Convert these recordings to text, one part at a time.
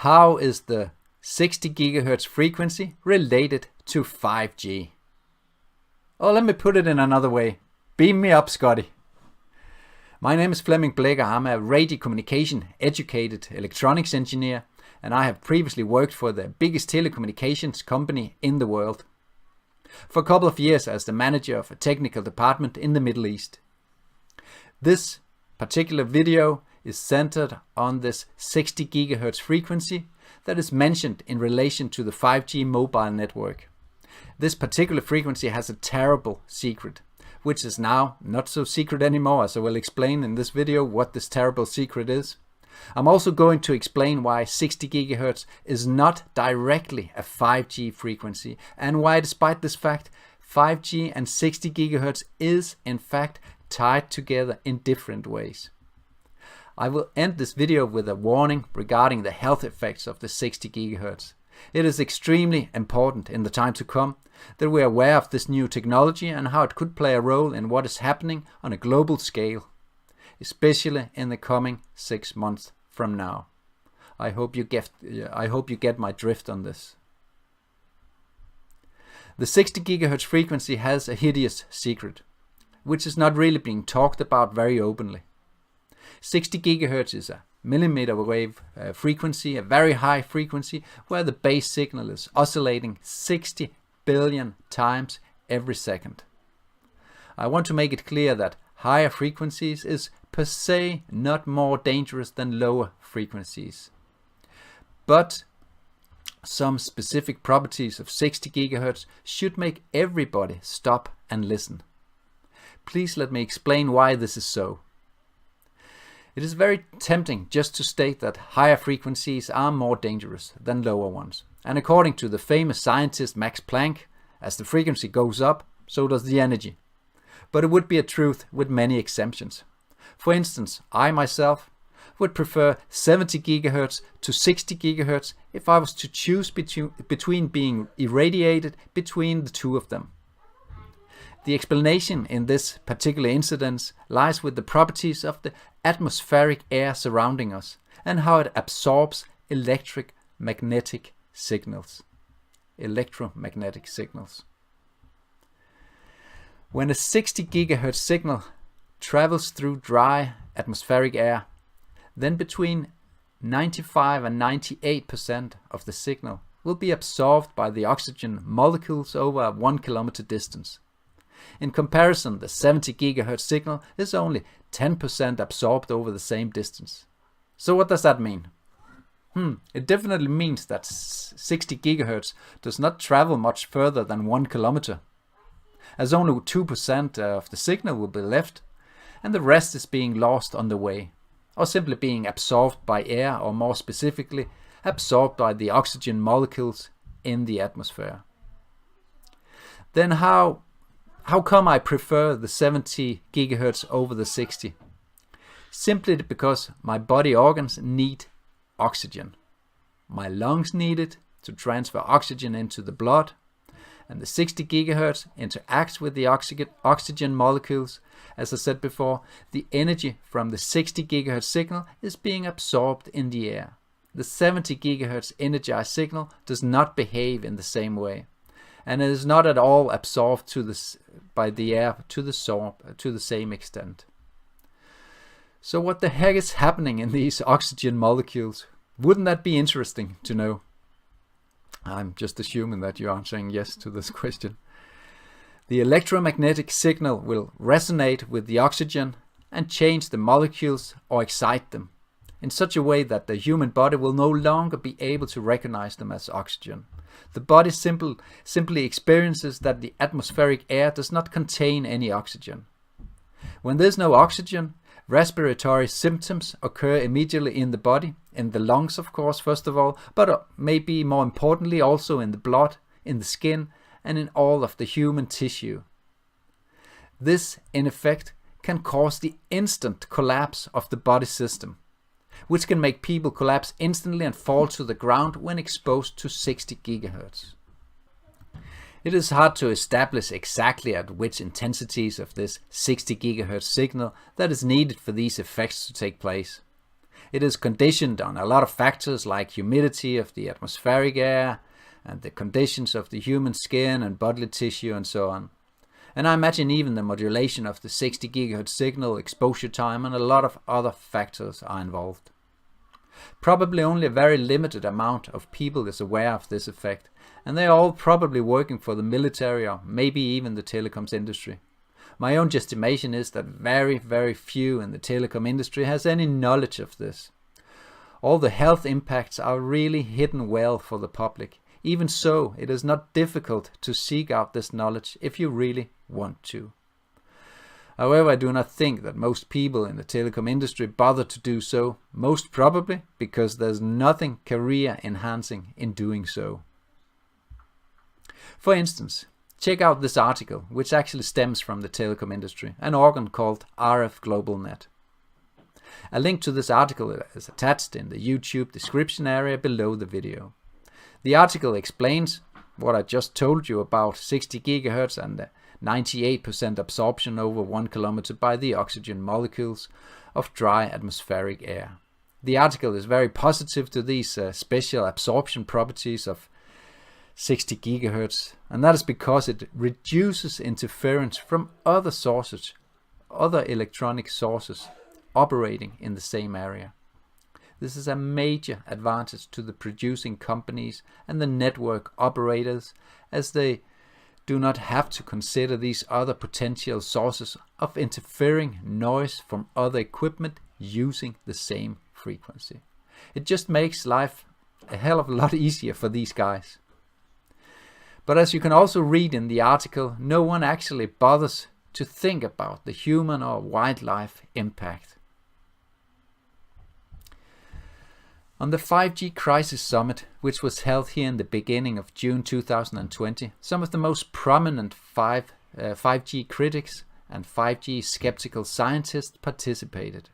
How is the 60 GHz frequency related to 5G? Oh, let me put it in another way. Beam me up, Scotty. My name is Flemming Blicher. I'm a radio communication educated electronics engineer, and I have previously worked for the biggest telecommunications company in the world. For a couple of years as the manager of a technical department in the Middle East. This particular video is centered on this 60 GHz frequency that is mentioned in relation to the 5G mobile network. This particular frequency has a terrible secret, which is now not so secret anymore, as I will explain in this video what this terrible secret is. I'm also going to explain why 60 GHz is not directly a 5G frequency, and why, despite this fact, 5G and 60 GHz is in fact tied together in different ways. I will end this video with a warning regarding the health effects of the 60 GHz. It is extremely important in the time to come that we are aware of this new technology and how it could play a role in what is happening on a global scale, especially in the coming 6 months from now. I hope you get my drift on this. The 60 GHz frequency has a hideous secret, which is not really being talked about very openly. 60 GHz is a millimeter wave frequency, a very high frequency, where the base signal is oscillating 60 billion times every second. I want to make it clear that higher frequencies is per se not more dangerous than lower frequencies. But some specific properties of 60 GHz should make everybody stop and listen. Please let me explain why this is so. It is very tempting just to state that higher frequencies are more dangerous than lower ones. And according to the famous scientist Max Planck, as the frequency goes up, so does the energy. But it would be a truth with many exemptions. For instance, I myself would prefer 70 GHz to 60 GHz if I was to choose between being irradiated between the two of them. The explanation in this particular incident lies with the properties of the atmospheric air surrounding us and how it absorbs electromagnetic signals. When a 60 GHz signal travels through dry atmospheric air, then between 95 and 98% of the signal will be absorbed by the oxygen molecules over a 1 kilometer distance. In comparison, the 70 GHz signal is only 10% absorbed over the same distance. So what does that mean? It definitely means that 60 GHz does not travel much further than 1 kilometer, as only 2% of the signal will be left, and the rest is being lost on the way, or simply being absorbed by air, or more specifically, absorbed by the oxygen molecules in the atmosphere. Then how come I prefer the 70 GHz over the 60? Simply because my body organs need oxygen. My lungs need it to transfer oxygen into the blood, and the 60 GHz interacts with the oxygen molecules. As I said before, the energy from the 60 GHz signal is being absorbed in the air. The 70 GHz energized signal does not behave in the same way, and it is not at all absorbed by the air to the same extent. So what the heck is happening in these oxygen molecules? Wouldn't that be interesting to know? I'm just assuming that you are saying yes to this question. The electromagnetic signal will resonate with the oxygen and change the molecules or excite them in such a way that the human body will no longer be able to recognize them as oxygen. The body simply experiences that the atmospheric air does not contain any oxygen. When there's no oxygen, respiratory symptoms occur immediately in the body, in the lungs of course first of all, but maybe more importantly also in the blood, in the skin, and in all of the human tissue. This in effect can cause the instant collapse of the body system, which can make people collapse instantly and fall to the ground when exposed to 60 GHz. It is hard to establish exactly at which intensities of this 60 GHz signal that is needed for these effects to take place. It is conditioned on a lot of factors like humidity of the atmospheric air and the conditions of the human skin and bodily tissue and so on. And I imagine even the modulation of the 60 GHz signal, exposure time, and a lot of other factors are involved. Probably only a very limited amount of people is aware of this effect, and they are all probably working for the military or maybe even the telecoms industry. My own estimation is that very, very few in the telecom industry has any knowledge of this. All the health impacts are really hidden well for the public. Even so, it is not difficult to seek out this knowledge if you really want to. However, I do not think that most people in the telecom industry bother to do so, most probably because there's nothing career enhancing in doing so. For instance, check out this article, which actually stems from the telecom industry, an organ called RF Global Net. A link to this article is attached in the YouTube description area below the video. The article explains what I just told you about 60 GHz and 98% absorption over 1 kilometer by the oxygen molecules of dry atmospheric air. The article is very positive to these special absorption properties of 60 GHz, and that is because it reduces interference from other sources, other electronic sources operating in the same area. This is a major advantage to the producing companies and the network operators, as they do not have to consider these other potential sources of interfering noise from other equipment using the same frequency. It just makes life a hell of a lot easier for these guys. But as you can also read in the article, no one actually bothers to think about the human or wildlife impact. On the 5G Crisis Summit, which was held here in the beginning of June 2020, some of the most prominent 5G critics and 5G skeptical scientists participated.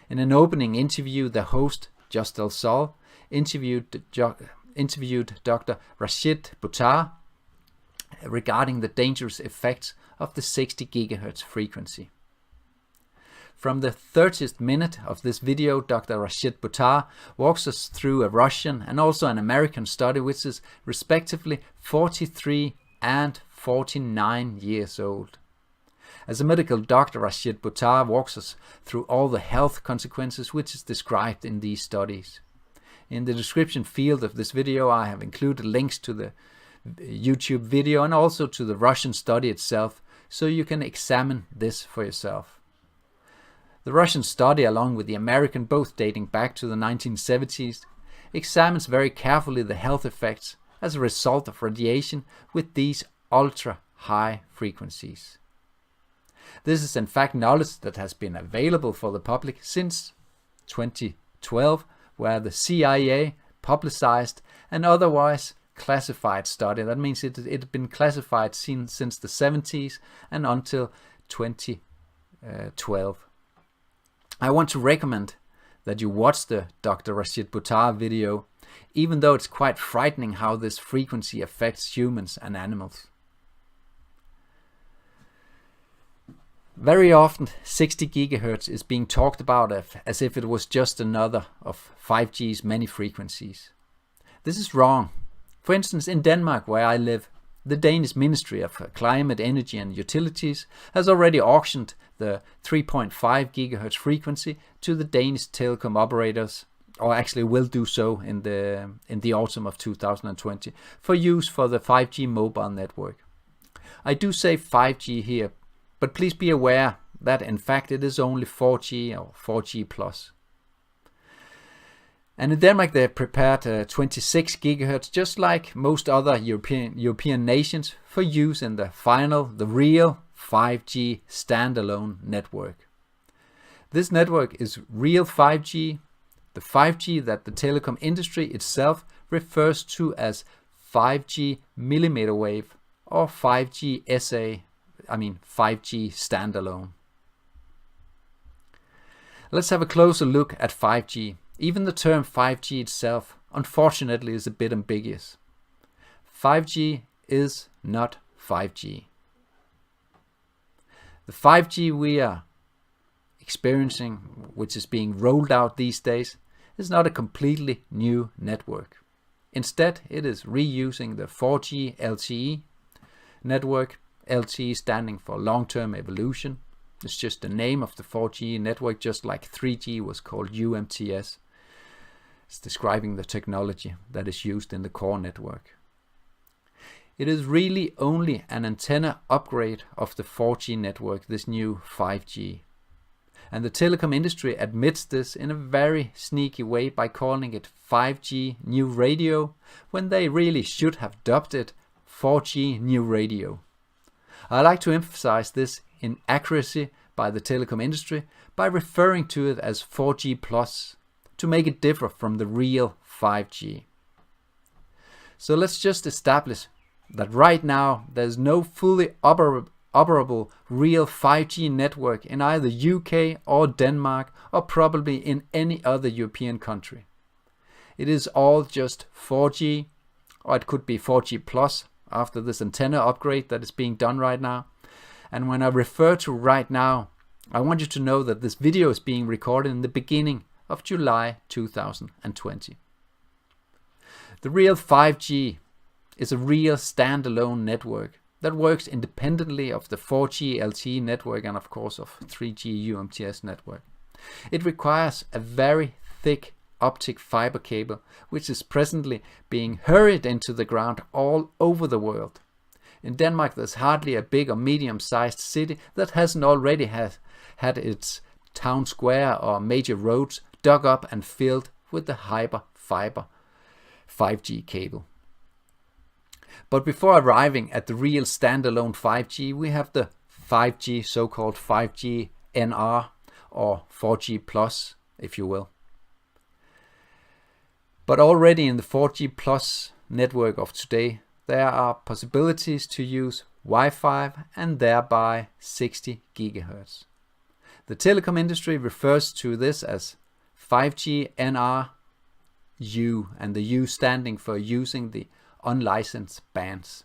In an opening interview, the host, Just El Sol, interviewed Dr. Rashid Buttar regarding the dangerous effects of the 60 GHz frequency. From the 30th minute of this video, Dr. Rashid Buttar walks us through a Russian and also an American study which is respectively 43 and 49 years old. As a medical doctor, Rashid Buttar walks us through all the health consequences which is described in these studies. In the description field of this video, I have included links to the YouTube video and also to the Russian study itself, so you can examine this for yourself. The Russian study, along with the American, both dating back to the 1970s, examines very carefully the health effects as a result of radiation with these ultra-high frequencies. This is in fact knowledge that has been available for the public since 2012, where the CIA publicized an otherwise classified study. That means it had been classified since the 70s and until 2012. I want to recommend that you watch the Dr. Rashid Buttar video, even though it's quite frightening how this frequency affects humans and animals. Very often 60 GHz is being talked about as if it was just another of 5G's many frequencies. This is wrong. For instance, in Denmark, where I live, the Danish Ministry of Climate, Energy and Utilities has already auctioned the 3.5 GHz frequency to the Danish telecom operators, or actually will do so in the autumn of 2020, for use for the 5G mobile network. I do say 5G here, but please be aware that in fact it is only 4G or 4G plus. And in Denmark they have prepared 26 GHz, just like most other European nations, for use in the real 5G standalone network. This network is real 5G, the 5G that the telecom industry itself refers to as 5G millimeter wave or 5G 5G standalone. Let's have a closer look at 5G. Even the term 5G itself, unfortunately, is a bit ambiguous. 5G is not 5G. The 5G we are experiencing, which is being rolled out these days, is not a completely new network. Instead, it is reusing the 4G LTE network, LTE standing for long-term evolution. It's just the name of the 4G network, just like 3G was called UMTS. It's describing the technology that is used in the core network. It is really only an antenna upgrade of the 4G network, this new 5G. And the telecom industry admits this in a very sneaky way by calling it 5G new radio, when they really should have dubbed it 4G new radio. I like to emphasize this inaccuracy by the telecom industry by referring to it as 4G plus to make it differ from the real 5G. So let's just establish that right now there's no fully operable real 5G network in either UK or Denmark or probably in any other European country. It is all just 4G, or it could be 4G plus after this antenna upgrade that is being done right now. And when I refer to right now, I want you to know that this video is being recorded in the beginning of July 2020. The real 5G is a real standalone network that works independently of the 4G LTE network and of course of 3G UMTS network. It requires a very thick optic fiber cable, which is presently being hurried into the ground all over the world. In Denmark, there's hardly a big or medium-sized city that hasn't already had its town square or major roads dug up and filled with the hyper fiber 5G cable. But before arriving at the real standalone 5G, we have the 5G, so-called 5G NR, or 4G plus, if you will. But already in the 4G plus network of today, there are possibilities to use Wi-Fi and thereby 60 GHz. The telecom industry refers to this as 5G NR-U, and the U standing for using the unlicensed bands,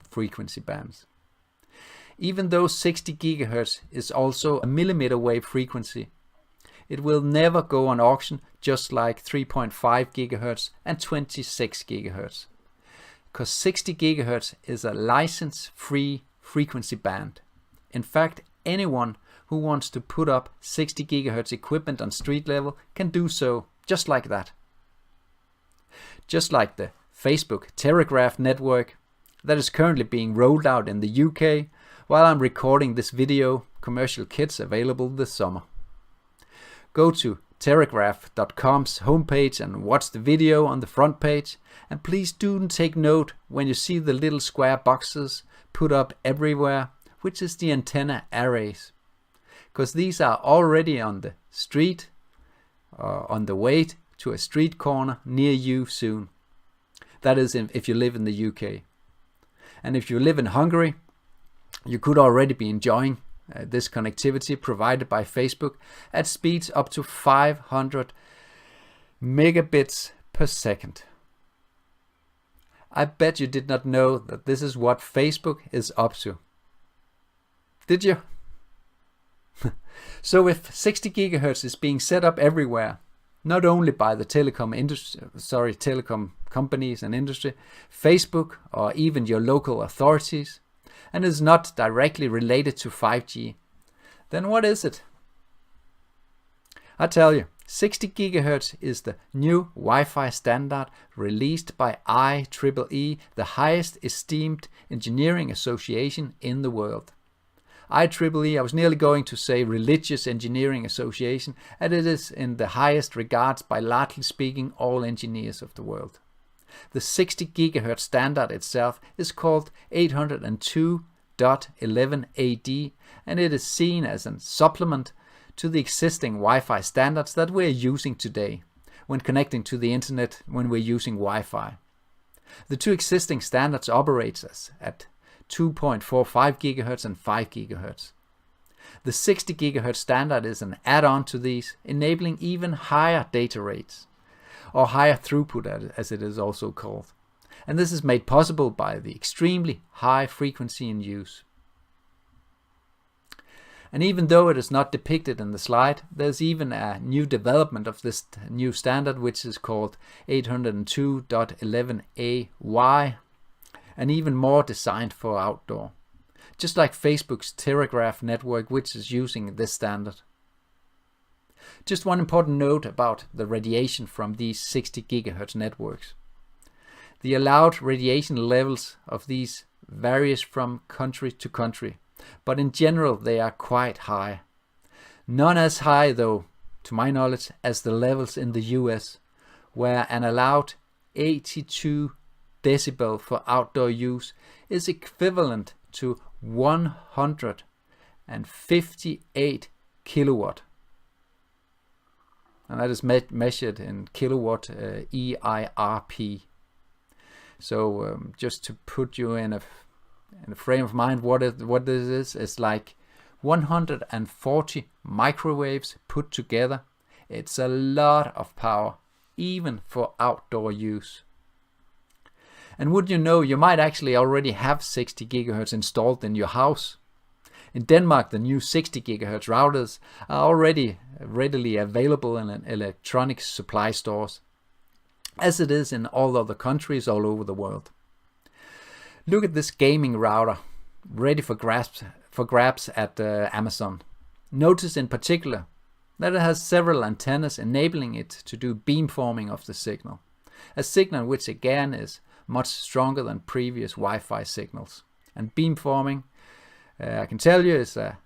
frequency bands. Even though 60 GHz is also a millimeter wave frequency, it will never go on auction, just like 3.5 GHz and 26 GHz. Because 60 GHz is a license-free frequency band. In fact, anyone who wants to put up 60 GHz equipment on street level can do so, just like that. Just like the Facebook Telegraph network that is currently being rolled out in the UK while I'm recording this video, commercial kits available this summer. Go to telegraph.com's homepage and watch the video on the front page, and please do take note when you see the little square boxes put up everywhere, which is the antenna arrays, because these are already on the street or on the way to a street corner near you soon. That is if you live in the UK. And if you live in Hungary, you could already be enjoying this connectivity provided by Facebook at speeds up to 500 megabits per second. I bet you did not know that this is what Facebook is up to. Did you? So if 60 GHz is being set up everywhere, not only by the telecom companies and industry, Facebook, or even your local authorities, and is not directly related to 5G, then what is it? I tell you, 60 GHz is the new Wi-Fi standard released by IEEE, the highest esteemed engineering association in the world. IEEE, I was nearly going to say Religious Engineering Association, and it is in the highest regards by largely speaking all engineers of the world. The 60 GHz standard itself is called 802.11ad, and it is seen as a supplement to the existing Wi-Fi standards that we're using today when connecting to the internet when we're using Wi-Fi. The two existing standards operate at 2.45 GHz and 5 GHz. The 60 GHz standard is an add-on to these, enabling even higher data rates, or higher throughput as it is also called. And this is made possible by the extremely high frequency in use. And even though it is not depicted in the slide, there's even a new development of this new standard, which is called 802.11ay, and even more designed for outdoor. Just like Facebook's Telegraph network, which is using this standard. Just one important note about the radiation from these 60 GHz networks. The allowed radiation levels of these varies from country to country, but in general they are quite high. None as high, though, to my knowledge, as the levels in the US, where an allowed 82 decibel for outdoor use is equivalent to 158 kilowatt. And that is measured in kilowatt EIRP. So just to put you in a frame of mind, what this is like 140 microwaves put together. It's a lot of power, even for outdoor use. And would you know, you might actually already have 60 GHz installed in your house. In Denmark, the new 60 GHz routers are already readily available in electronic supply stores, as it is in all other countries all over the world. Look at this gaming router, ready for grabs at Amazon. Notice in particular that it has several antennas enabling it to do beamforming of the signal, a signal which again is much stronger than previous Wi-Fi signals. And beamforming, I can tell you, is a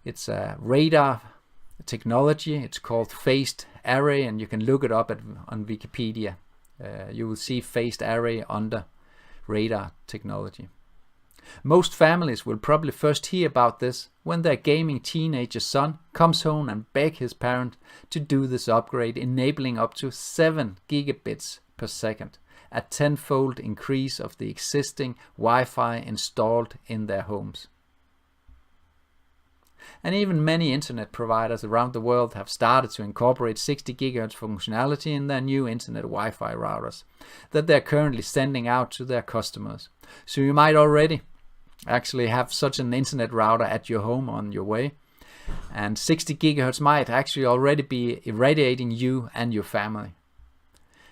it's a radar technology. It's called phased array, and you can look it up on Wikipedia. You will see phased array under radar technology. Most families will probably first hear about this when their gaming teenager son comes home and begs his parent to do this upgrade, enabling up to 7 gigabits per second, a 10-fold increase of the existing Wi-Fi installed in their homes. And even many internet providers around the world have started to incorporate 60 GHz functionality in their new internet Wi-Fi routers that they're currently sending out to their customers. So you might already actually have such an internet router at your home on your way, and 60 GHz might actually already be irradiating you and your family.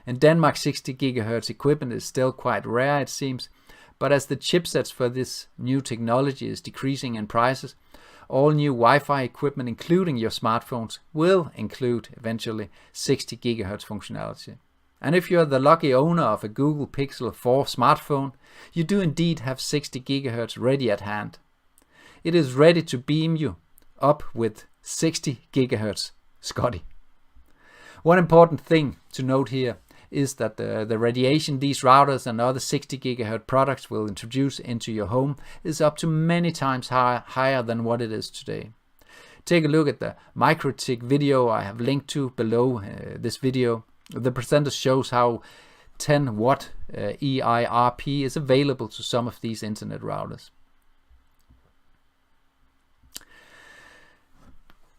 In Denmark, 60 GHz equipment is still quite rare, it seems, but as the chipsets for this new technology is decreasing in prices, all new Wi-Fi equipment, including your smartphones, will include eventually 60 GHz functionality. And if you're the lucky owner of a Google Pixel 4 smartphone, you do indeed have 60 GHz ready at hand. It is ready to beam you up with 60 GHz, Scotty. One important thing to note here is that the radiation these routers and other 60 GHz products will introduce into your home is up to many times higher than what it is today. Take a look at the MikroTik video I have linked to below this video. The presenter shows how 10 watt EIRP is available to some of these internet routers.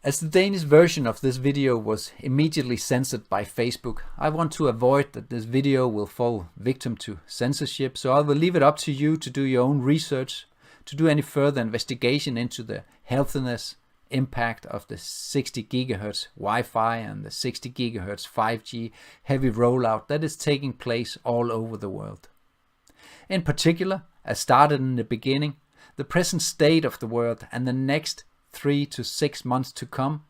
As the Danish version of this video was immediately censored by Facebook, I want to avoid that this video will fall victim to censorship, so I will leave it up to you to do your own research, to do any further investigation into the healthiness impact of the 60 GHz Wi-Fi and the 60 GHz 5G heavy rollout that is taking place all over the world. In particular, as started in the beginning, the present state of the world and the next 3 to 6 months to come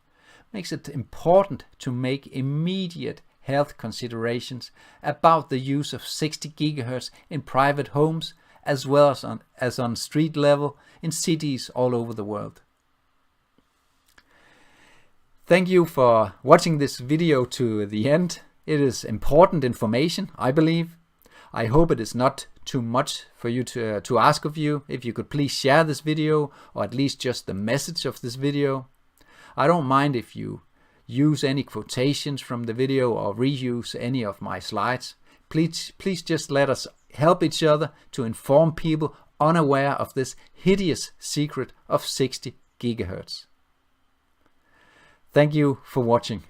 makes it important to make immediate health considerations about the use of 60 GHz in private homes as well as on street level in cities all over the world. Thank you for watching this video to the end. It is important information, I believe. I hope it is not too much for you to ask of you. If you could please share this video, or at least just the message of this video. I don't mind if you use any quotations from the video or reuse any of my slides. Please just let us help each other to inform people unaware of this hideous secret of 60 GHz. Thank you for watching.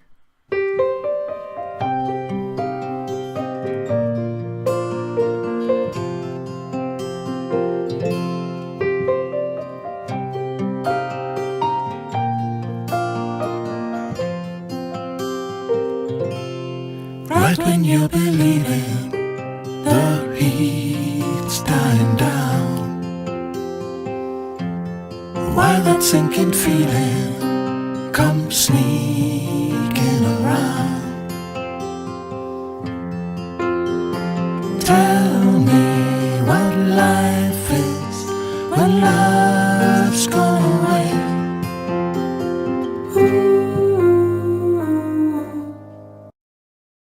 Right when you're believing the heat's dying down, while that sinking feeling comes sneaking around. Tell me what life is when love